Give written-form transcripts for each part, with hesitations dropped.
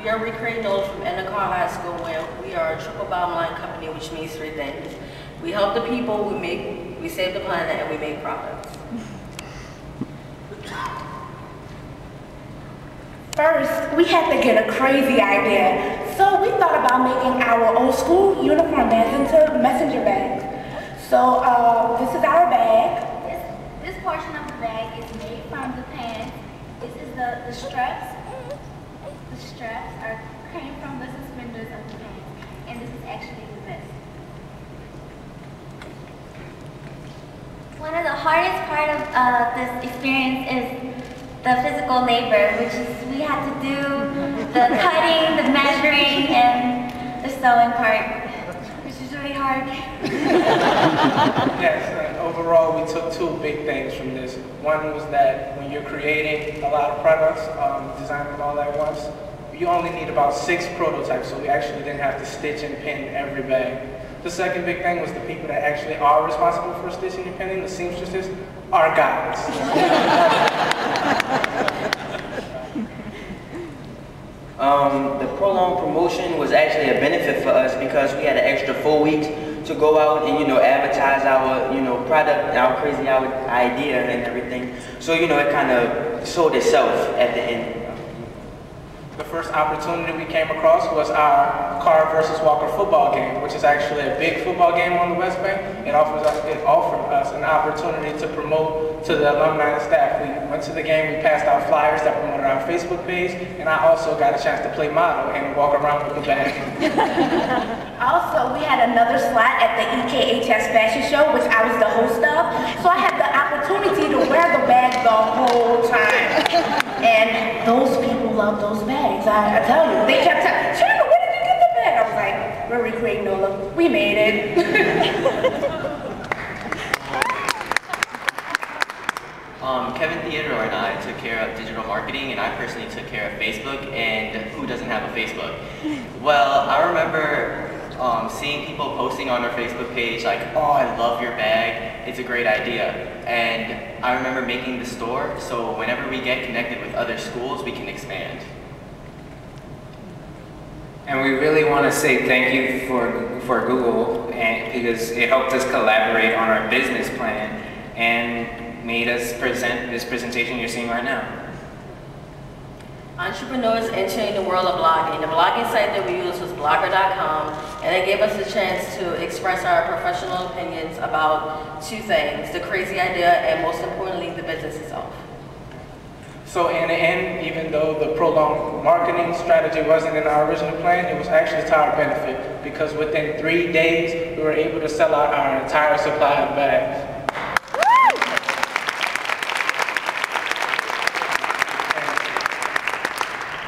your rE-Kre knows from Edna Karr High School, where we are a triple bottom line company, which means three things. We help the people, we save the planet, and we make profits. First, we had to get a crazy idea. So we thought about making our old school uniform bags into messenger bags. So this is our bag. This portion of the bag is made from the pants. This is the straps. The straps came from the suspenders of the pants. And this is actually the vest. One of the hardest part of this experience is the physical labor, which is we had to do the cutting, the measuring, and the sewing part, which is really hard. Yes, and overall we took two big things from this. One was that when you're creating a lot of products, designing them all at once, you only need about 6 prototypes, so we actually didn't have to stitch and pin every bag. The second big thing was the people that actually are responsible for stitching and pinning, the seamstresses, are guys. The prolonged promotion was actually a benefit for us because we had an extra 4 weeks to go out and, advertise our, product, our crazy idea and everything. So, it kind of sold itself at the end. The first opportunity we came across was our Carr versus Walker football game, which is actually a big football game on the West Bank. It offered us an opportunity to promote to the alumni and staff. We went to the game, we passed out flyers that promoted our Facebook page, and I also got a chance to play model and walk around with the bag. Also, we had another slot at the EKHS fashion show, which I was the host of. So I had the opportunity to wear the bag the whole time. And those people love those bags, I tell you. They kept telling, Shannon, where did you get the bag? I was like, we're recreating NOLA. We made it. Kevin Theodore and I took care of digital marketing, and I personally took care of Facebook, and who doesn't have a Facebook? Well, I remember seeing people posting on their Facebook page like, oh, I love your bag, it's a great idea. And I remember making the store, so whenever we get connected with other schools, we can expand. And we really want to say thank you for Google, because it helped us collaborate on our business plan and made us present this presentation you're seeing right now. Entrepreneurs entering the world of blogging. The blogging site that we used was blogger.com, and it gave us a chance to express our professional opinions about two things, the crazy idea and most importantly, the business itself. So in the end, even though the prolonged marketing strategy wasn't in our original plan, it was actually to our benefit, because within 3 days, we were able to sell out our entire supply of bags.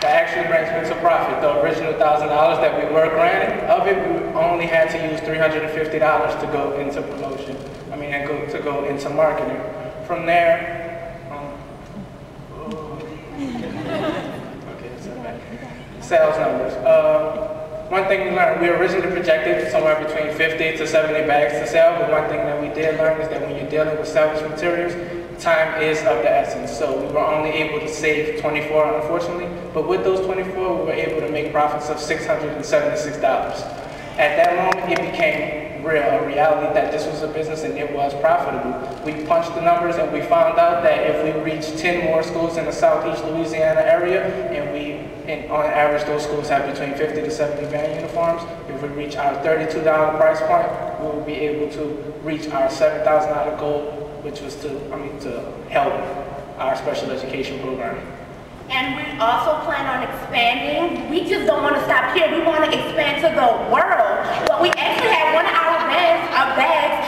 That actually brings me to profit. The original $1,000 that we were granted, of it, we only had to use $350 to go into promotion. To go into marketing. From there, sales numbers. One thing we learned, we originally projected somewhere between 50 to 70 bags to sell, but one thing that we did learn is that when you're dealing with salvage materials, time is of the essence. So we were only able to save 24, unfortunately, but with those 24, we were able to make profits of $676. At that moment, it became a reality that this was a business and it was profitable. We punched the numbers and we found out that if we reached 10 more schools in the Southeast Louisiana area, and on average those schools have between 50 to 70 band uniforms, if we reach our $32 price point, we will be able to reach our $7,000 goal, which was to help our special education program. And we also plan on expanding. We just don't want to stop here. We want to expand to the world. But we actually had one of our bags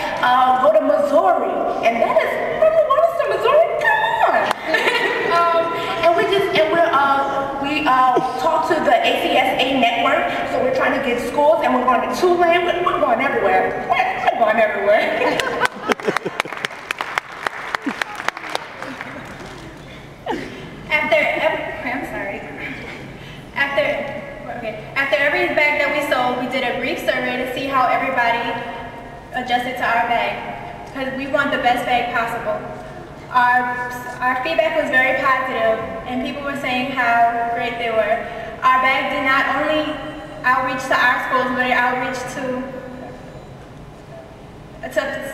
go to Missouri. And that is, who wants to Missouri? Come on. We talked to the ACSA network. So we're trying to get schools, and we're going to Tulane. We're going everywhere. We're going everywhere. After every bag that we sold, we did a brief survey to see how everybody adjusted to our bag, because we want the best bag possible. Our feedback was very positive, and people were saying how great they were. Our bag did not only outreach to our schools, but it outreached to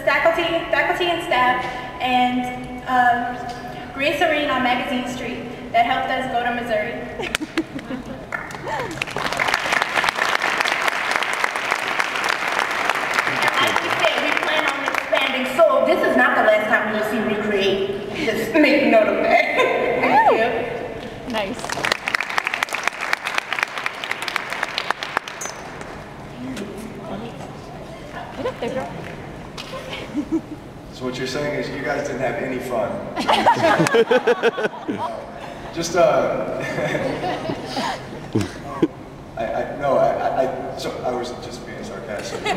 faculty and staff, and Grace Arena on Magazine Street that helped us go to Missouri. So this is not the last time you'll see rE-Kre. Just make note of that. Thank you. Nice. Get up there, girl. So what you're saying is you guys didn't have any fun. Just so I was just being sarcastic. No,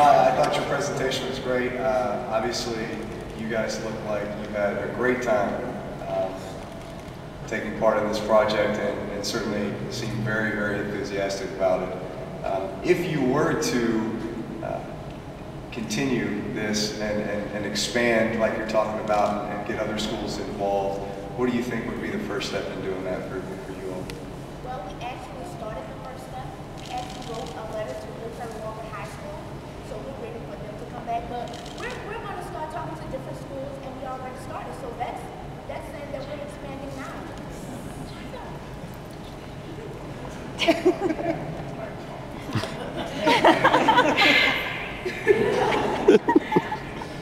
I thought your presentation was great. Obviously, you guys look like you had a great time taking part in this project, and certainly seem very, very enthusiastic about it. If you were to continue this and expand like you're talking about and get other schools involved, what do you think would be the first step in doing that for you all? Well, we actually started the first step. We actually wrote a letter to rE-Kre High School, so we're waiting for them to come back. But we're going to start talking to different schools, and we already started. So that's saying that we're expanding now.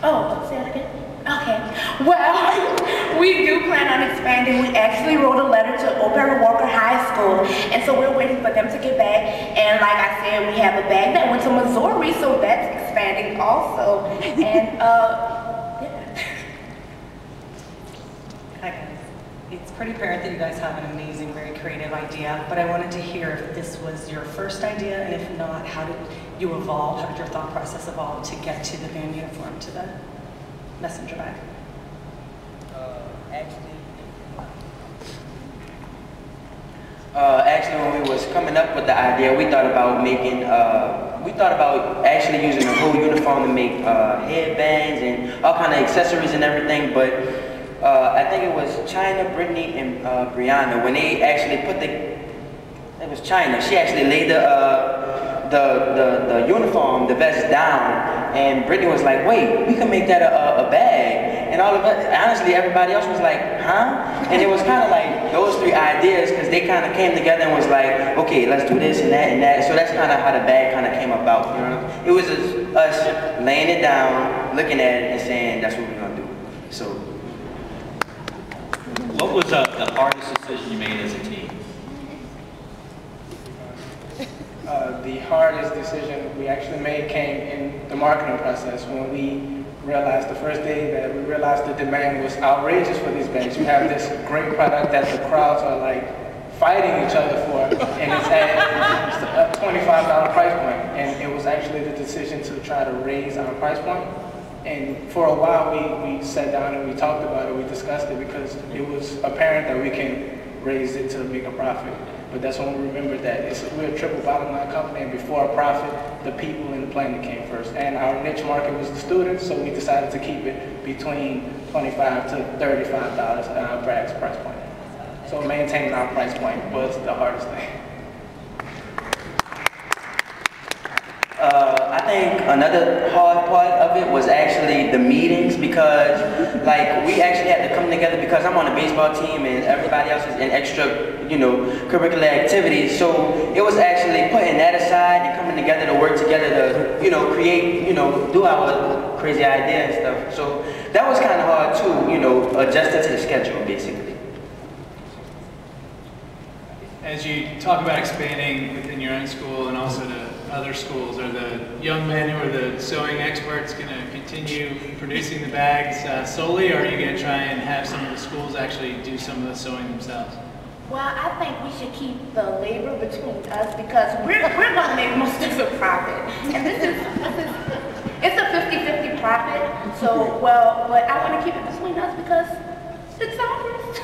Oh, say that again? Okay. Well, we do plan on expanding. We actually wrote a letter to rE-Kre High School, and so we're waiting for them to get back. And like I said, we have a bag that went to Missouri, so that's expanding also. And Hi guys. It's pretty apparent that you guys have an amazing, very creative idea, but I wanted to hear if this was your first idea, and if not, how did you evolve? How did your thought process evolve to get to the band uniform, to the messenger bag? Actually, when we was coming up with the idea, we thought about actually using the whole uniform to make headbands and all kind of accessories and everything, but I think it was China, Brittany, and Brianna, when they actually put it was China, she actually laid the uniform, the vest down, and Brittany was like, wait, we can make that a bag. And all of us, honestly, everybody else was like, huh? And it was kind of like those three ideas, because they kind of came together and was like, okay, let's do this and that and that. So that's kind of how the bag kind of came about, you know? It was just us laying it down, looking at it, and saying, that's what we're going to do. So. What was the hardest decision you made as a team? The hardest decision we actually made came in the marketing process when we realized the first day that we realized the demand was outrageous for these bags. You have this great product that the crowds are like fighting each other for, and it's at a $25 price point. And it was actually the decision to try to raise our price point. And for a while we sat down and we talked about it, we discussed it, because it was apparent that we can raise it to make a profit. But that's when we remembered that we're a triple bottom line company, and before a profit, the people and the planet came first. And our niche market was the students, so we decided to keep it between $25 to $35 at our bag's price point. So maintaining our price point was the hardest thing. I think another hard part of it was actually the meetings, because like we actually had to come together, because I'm on a baseball team and everybody else is in extra, curricular activities. So it was actually putting that aside and coming together to work together to, create, do our crazy idea and stuff. So that was kind of hard too, adjusting to the schedule basically. As you talk about expanding within your own school and also to other schools, are the young men who are the sewing experts going to continue producing the bags solely, or are you going to try and have some of the schools actually do some of the sewing themselves? Well, I think we should keep the labor between us, because we're going to make most of the profit. And it's a 50-50 profit. So, but I want to keep it between us because it's ours.